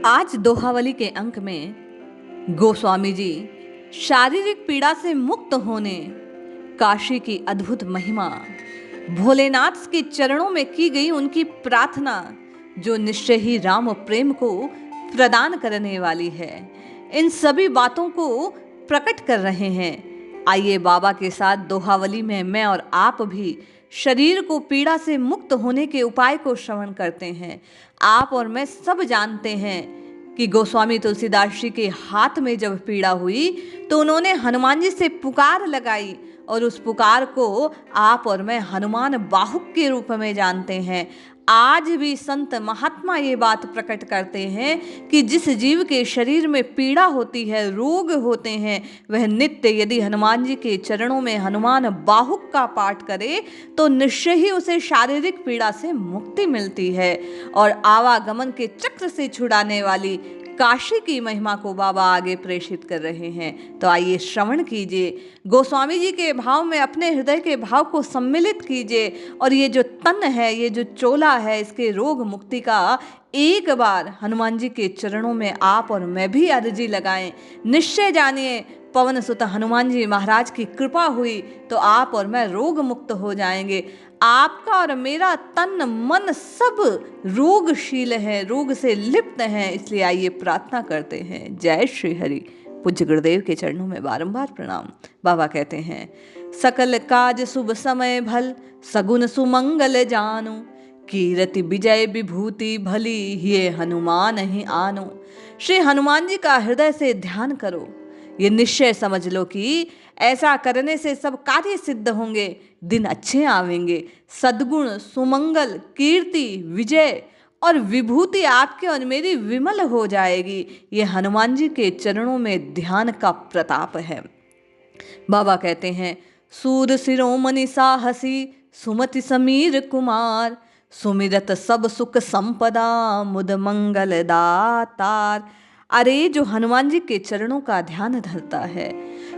आज दोहावली के अंक में गोस्वामी जी शारीरिक पीड़ा से मुक्त होने, काशी की अद्भुत महिमा, भोलेनाथ के चरणों में की गई उनकी प्रार्थना जो निश्चय ही राम प्रेम को प्रदान करने वाली है, इन सभी बातों को प्रकट कर रहे हैं। आइए बाबा के साथ दोहावली में मैं और आप भी शरीर को पीड़ा से मुक्त होने के उपाय को श्रवण करते हैं। आप और मैं सब जानते हैं कि गोस्वामी तुलसीदास जी के हाथ में जब पीड़ा हुई तो उन्होंने हनुमान जी से पुकार लगाई और उस पुकार को आप और मैं हनुमान बाहुक के रूप में जानते हैं। आज भी संत महात्मा ये बात प्रकट करते हैं कि जिस जीव के शरीर में पीड़ा होती है, रोग होते हैं, वह नित्य यदि हनुमान जी के चरणों में हनुमान बाहुक का पाठ करे तो निश्चय ही उसे शारीरिक पीड़ा से मुक्ति मिलती है और आवागमन के चक्र से छुड़ाने वाली काशी की महिमा को बाबा आगे प्रेषित कर रहे हैं। तो आइए श्रवण कीजिए, गोस्वामी जी के भाव में अपने हृदय के भाव को सम्मिलित कीजिए और ये जो तन है, ये जो चोला है, इसके रोग मुक्ति का एक बार हनुमान जी के चरणों में आप और मैं भी अर्जी लगाएं। निश्चय जानिए पवन सुत हनुमान जी महाराज की कृपा हुई तो आप और मैं रोग मुक्त हो जाएंगे। आपका और मेरा तन मन सब रोगशील है, रोग से लिप्त है, इसलिए आइए प्रार्थना करते हैं। जय श्री हरि। पूज्य गुरुदेव के चरणों में बारंबार प्रणाम। बाबा कहते हैं, सकल काज शुभ समय भल, सगुन सुमंगल जानो, कीरति विजय विभूति भली, ये हनुमान ही आनो। श्री हनुमान जी का हृदय से ध्यान करो, ये निश्चय समझ लो कि ऐसा करने से सब कार्य सिद्ध होंगे, दिन अच्छे आवेंगे, सद्गुण सुमंगल कीर्ति विजय और विभूति आपके और मेरी विमल हो जाएगी। ये हनुमान जी के चरणों में ध्यान का प्रताप है। बाबा कहते हैं, सूर शिरोमणि साहसी, सुमति समीर कुमार, सुमिरत सब सुख संपदा, मुद मंगल दातार। अरे जो हनुमान जी के चरणों का ध्यान धरता है,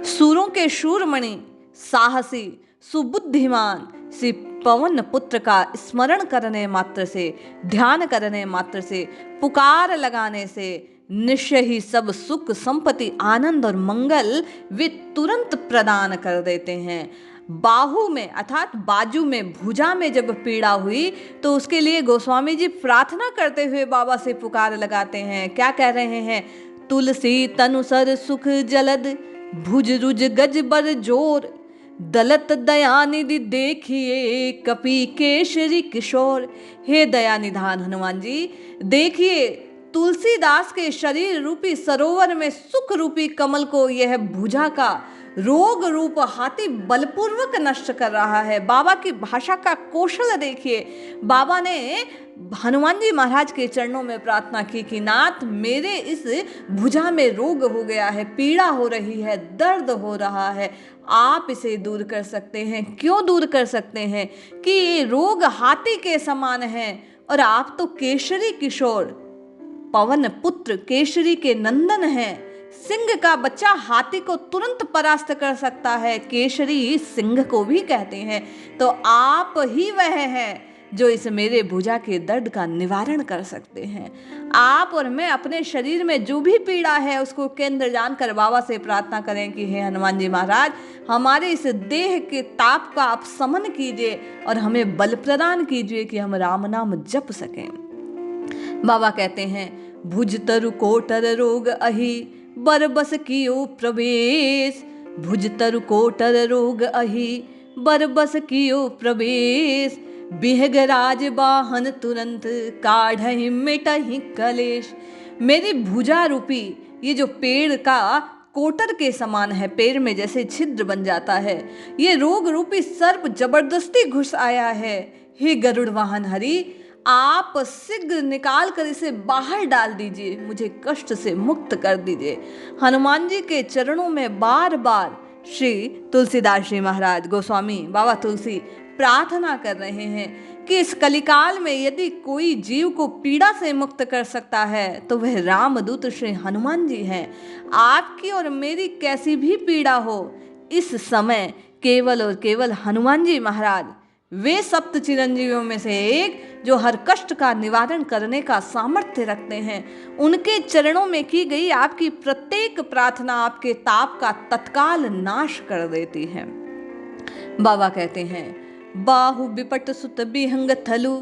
सूरों के शूरमणि, साहसी, सुबुद्धिमान श्री पवन पुत्र का स्मरण करने मात्र से, ध्यान करने मात्र से, पुकार लगाने से निश्चय ही सब सुख संपत्ति आनंद और मंगल वे तुरंत प्रदान कर देते हैं। बाहु में अर्थात बाजू में, भुजा में जब पीड़ा हुई तो उसके लिए गोस्वामी जी प्रार्थना करते हुए बाबा से पुकार लगाते हैं। क्या कह रहे हैं? तुलसी तनुसर सुख जलद, भुज रुज गज बर जोर, दलत दयानिधि देखिए, कपि केशरी किशोर। हे दया निधान हनुमान जी, देखिए तुलसीदास के शरीर रूपी सरोवर में सुख रूपी कमल को यह भुजा का रोग रूप हाथी बलपूर्वक नष्ट कर रहा है। बाबा की भाषा का कौशल देखिए। बाबा ने हनुमान जी महाराज के चरणों में प्रार्थना की कि नाथ, मेरे इस भुजा में रोग हो गया है, पीड़ा हो रही है, दर्द हो रहा है, आप इसे दूर कर सकते हैं। क्यों दूर कर सकते हैं? कि ये रोग हाथी के समान है और आप तो केशरी किशोर, पवन पुत्र, केशरी के नंदन हैं। सिंह का बच्चा हाथी को तुरंत परास्त कर सकता है, केशरी सिंह को भी कहते हैं। तो आप ही वह हैं जो इस मेरे भुजा के दर्द का निवारण कर सकते हैं। आप और मैं अपने शरीर में जो भी पीड़ा है उसको केंद्र जानकर बाबा से प्रार्थना करें कि हे हनुमान जी महाराज, हमारे इस देह के ताप का आप समन कीजिए और हमें बल प्रदान कीजिए कि हम राम नाम जप सकें। बाबा कहते हैं, भुज तरु कोटर रोग अहि, बरबस कियो प्रवेश, भुज तरु कोटर रोग अहि, बरबस कियो प्रवेश, बिहगराज बाहन तुरंत, काढ़हि मिटहि कलेश। मेरी भुजा रूपी ये जो पेड़ का कोटर के समान है, पेड़ में जैसे छिद्र बन जाता है, ये रोग रूपी सर्प जबरदस्ती घुस आया है। हे गरुड़ वाहन हरि, आप शीघ्र निकाल कर इसे बाहर डाल दीजिए, मुझे कष्ट से मुक्त कर दीजिए। हनुमान जी के चरणों में बार बार श्री तुलसीदास जी महाराज, गोस्वामी बाबा तुलसी प्रार्थना कर रहे हैं कि इस कलिकाल में यदि कोई जीव को पीड़ा से मुक्त कर सकता है तो वह रामदूत श्री हनुमान जी हैं। आपकी और मेरी कैसी भी पीड़ा हो, इस समय केवल और केवल हनुमान जी महाराज वे सप्त चिरंजीवियों में से एक जो हर कष्ट का निवारण करने का सामर्थ्य रखते हैं। उनके चरणों में की गई आपकी प्रत्येक प्रार्थना आपके ताप का तत्काल नाश कर देती है। बाबा कहते हैं, बाहु बिपट सुत बिहंग थलु,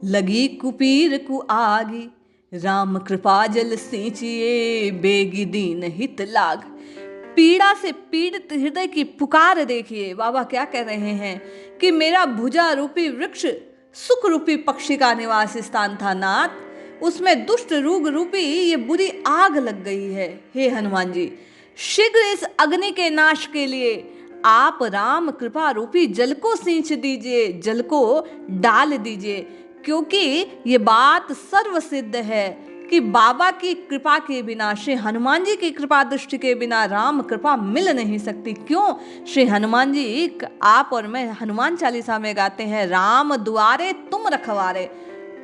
लगी कुपीर कु आगी, राम कृपा जल सींचिए, बेगी दीन हित लाग। पीड़ा से पीड़ित हृदय की पुकार देखिए। बाबा क्या कह रहे हैं कि मेरा भुजा रूपी वृक्ष सुख रूपी पक्षी का निवास स्थान था नाथ, उसमें दुष्ट रोग रूपी ये बुरी आग लग गई है। हे हनुमान जी, शीघ्र इस अग्नि के नाश के लिए आप राम कृपा रूपी जल को सींच दीजिए, जल को डाल दीजिए, क्योंकि ये बात सर्वसिद्ध है कि बाबा की कृपा के बिना, श्री हनुमान जी की कृपा दृष्टि के बिना राम कृपा मिल नहीं सकती। क्यों? श्री हनुमान जी, आप और मैं हनुमान चालीसा में गाते हैं, राम दुआरे तुम रखवारे।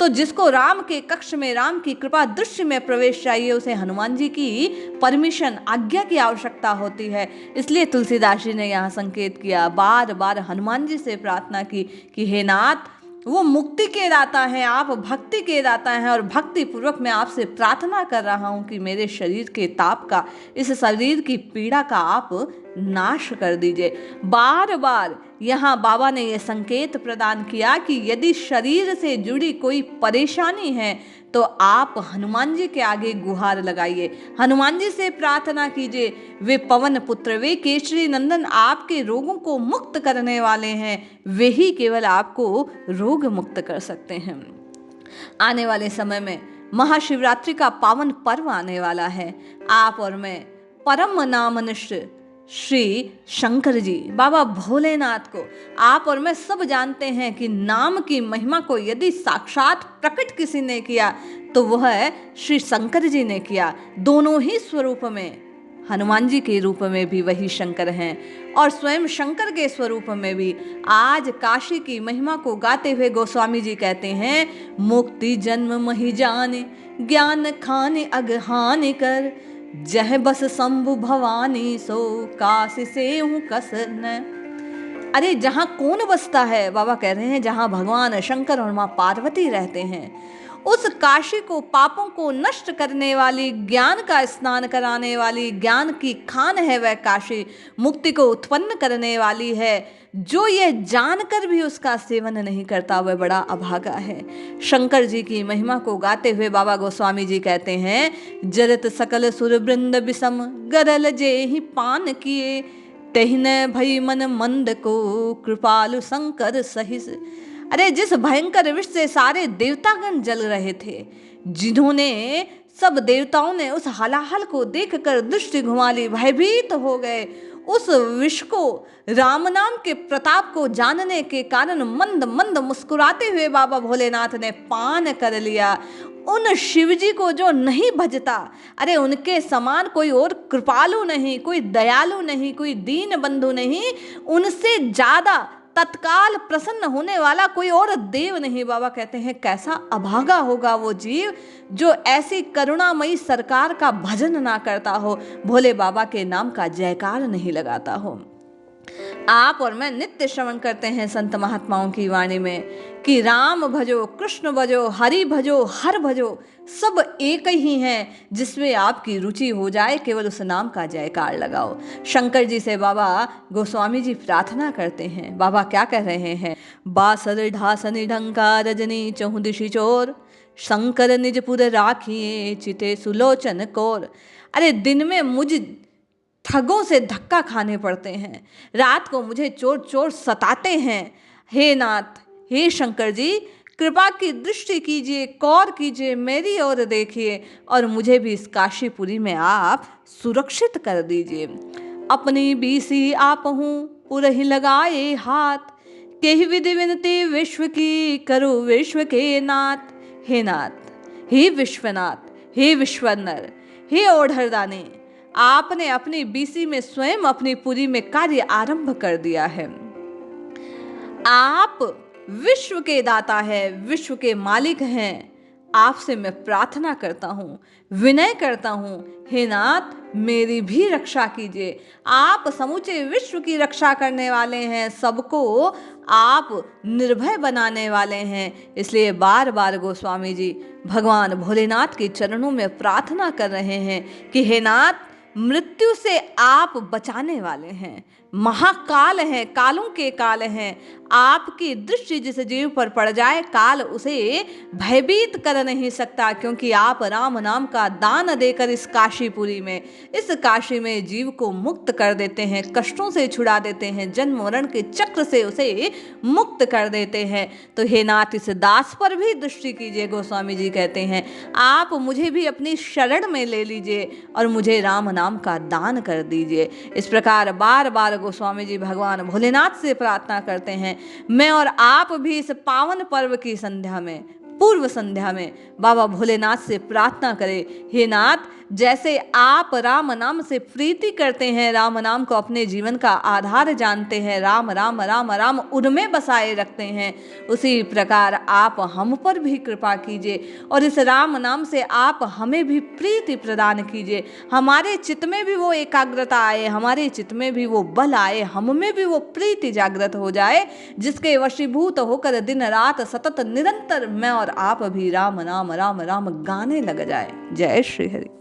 तो जिसको राम के कक्ष में राम की कृपा दृश्य में प्रवेश चाहिए, उसे हनुमान जी की परमिशन, आज्ञा की आवश्यकता होती है। इसलिए तुलसीदास जी ने यहाँ संकेत किया, बार बार हनुमान जी से प्रार्थना की कि हे नाथ, वो मुक्ति के दाता हैं, आप भक्ति के दाता हैं, और भक्ति पूर्वक मैं आपसे प्रार्थना कर रहा हूँ कि मेरे शरीर के ताप का, इस शरीर की पीड़ा का आप नाश कर दीजिए। बार बार यहाँ बाबा ने यह संकेत प्रदान किया कि यदि शरीर से जुड़ी कोई परेशानी है तो आप हनुमान जी के आगे गुहार लगाइए, हनुमान जी से प्रार्थना कीजिए। वे पवन पुत्र, वे केसरी नंदन आपके रोगों को मुक्त करने वाले हैं, वे ही केवल आपको रोग मुक्त कर सकते हैं। आने वाले समय में महाशिवरात्रि का पावन पर्व आने वाला है। आप और मैं परम नामनिष्ठ श्री शंकर जी, बाबा भोलेनाथ को आप और मैं सब जानते हैं कि नाम की महिमा को यदि साक्षात प्रकट किसी ने किया तो वह श्री शंकर जी ने किया। दोनों ही स्वरूप में, हनुमान जी के रूप में भी वही शंकर हैं और स्वयं शंकर के स्वरूप में भी। आज काशी की महिमा को गाते हुए गोस्वामी जी कहते हैं, मुक्ति जन्म महि जाने, ज्ञान खाने अगहानि कर, जह बस शंभु भवानी सो काशी से हूँ कसन। अरे जहाँ कौन बसता है? बाबा कह रहे हैं जहाँ भगवान शंकर और माँ पार्वती रहते हैं, उस काशी को, पापों को नष्ट करने वाली, ज्ञान का स्नान कराने वाली, ज्ञान की खान है वह काशी, मुक्ति को उत्पन्न करने वाली है। जो यह जानकर भी उसका सेवन नहीं करता वह बड़ा अभागा है। शंकर जी की महिमा को गाते हुए बाबा गोस्वामी जी कहते हैं, जरत सकल सुर वृंद विषम, गरल जे ही पान किए, तहिन भई मन मंद को, कृपालु शंकर सहिस। अरे जिस भयंकर विष से सारे देवतागण जल रहे थे, जिन्होंने, सब देवताओं ने उस हलाहल को देखकर दृष्टि घुमा ली, भयभीत हो गए। उस विष को, राम नाम के प्रताप को जानने के कारण मंद मंद मुस्कुराते हुए बाबा भोलेनाथ ने पान कर लिया। उन शिवजी को जो नहीं भजता, अरे उनके समान कोई और कृपालु नहीं, कोई दयालु नहीं, कोई दीन बंधु नहीं, उनसे ज्यादा तत्काल प्रसन्न होने वाला कोई और देव नहीं। बाबा कहते हैं कैसा अभागा होगा वो जीव जो ऐसी करुणामयी सरकार का भजन ना करता हो, भोले बाबा के नाम का जयकार नहीं लगाता हो। आप और मैं नित्य श्रवण करते हैं संत महात्माओं की वाणी में कि राम भजो, कृष्ण भजो, हरि भजो, हर भजो, सब एक ही हैं। जिसमें आपकी रुचि हो जाए केवल उस नाम का जयकार लगाओ। शंकर जी से बाबा गोस्वामी जी प्रार्थना करते हैं। बाबा क्या कह रहे हैं, बासर ढासनि ढंका रजनी चहु दिशि चोर, शंकर निजपुर राखिए चिते सुलोचन कोर। अरे दिन में मुझ ठगों से धक्का खाने पड़ते हैं, रात को मुझे चोर चोर सताते हैं। हे नाथ, हे शंकर जी, कृपा की दृष्टि कीजिए, कौर कीजिए, मेरी ओर देखिए और मुझे भी इस काशीपुरी में आप सुरक्षित कर दीजिए। अपनी बीसी आप हूँ पुरहि लगाए हाथ, केहि विधि विनती विश्व की करो विश्व के नाथ। हे नाथ, हे विश्वनाथ, हे विश्वनर, हे ओढ़रदानी, आपने अपनी बीसी में स्वयं अपनी पुरी में कार्य आरंभ कर दिया है। आप विश्व के दाता है, विश्व के मालिक हैं। आपसे मैं प्रार्थना करता हूँ, विनय करता हूँ, हे नाथ मेरी भी रक्षा कीजिए। आप समूचे विश्व की रक्षा करने वाले हैं, सबको आप निर्भय बनाने वाले हैं। इसलिए बार बार गोस्वामी जी भगवान भोलेनाथ के चरणों में प्रार्थना कर रहे हैं कि हे नाथ, मृत्यु से आप बचाने वाले हैं, महाकाल हैं, कालों के काल हैं। आपकी दृष्टि जिस जीव पर पड़ जाए, काल उसे भयभीत कर नहीं सकता, क्योंकि आप राम नाम का दान देकर इस काशीपुरी में, इस काशी में जीव को मुक्त कर देते हैं, कष्टों से छुड़ा देते हैं, जन्म मरण के चक्र से उसे मुक्त कर देते हैं। तो हे नाथ, इस दास पर भी दृष्टि कीजिए। गोस्वामी जी कहते हैं, आप मुझे भी अपनी शरण में ले लीजिए और मुझे राम नाम का दान कर दीजिए। इस प्रकार बार बार गोस्वामी जी भगवान भोलेनाथ से प्रार्थना करते हैं। मैं और आप भी इस पावन पर्व की संध्या में, पूर्व संध्या में बाबा भोलेनाथ से प्रार्थना करें, हे नाथ, जैसे आप राम नाम से प्रीति करते हैं, राम नाम को अपने जीवन का आधार जानते हैं, राम राम राम राम उनमें बसाए रखते हैं, उसी प्रकार आप हम पर भी कृपा कीजिए और इस राम नाम से आप हमें भी प्रीति प्रदान कीजिए। हमारे चित्त में भी वो एकाग्रता आए, हमारे चित्त में भी वो बल आए, हम में भी वो प्रीति जागृत हो जाए, जिसके वशीभूत होकर दिन रात सतत निरंतर मैं और आप भी राम नाम राम राम गाने लग जाए। जय श्री हरि।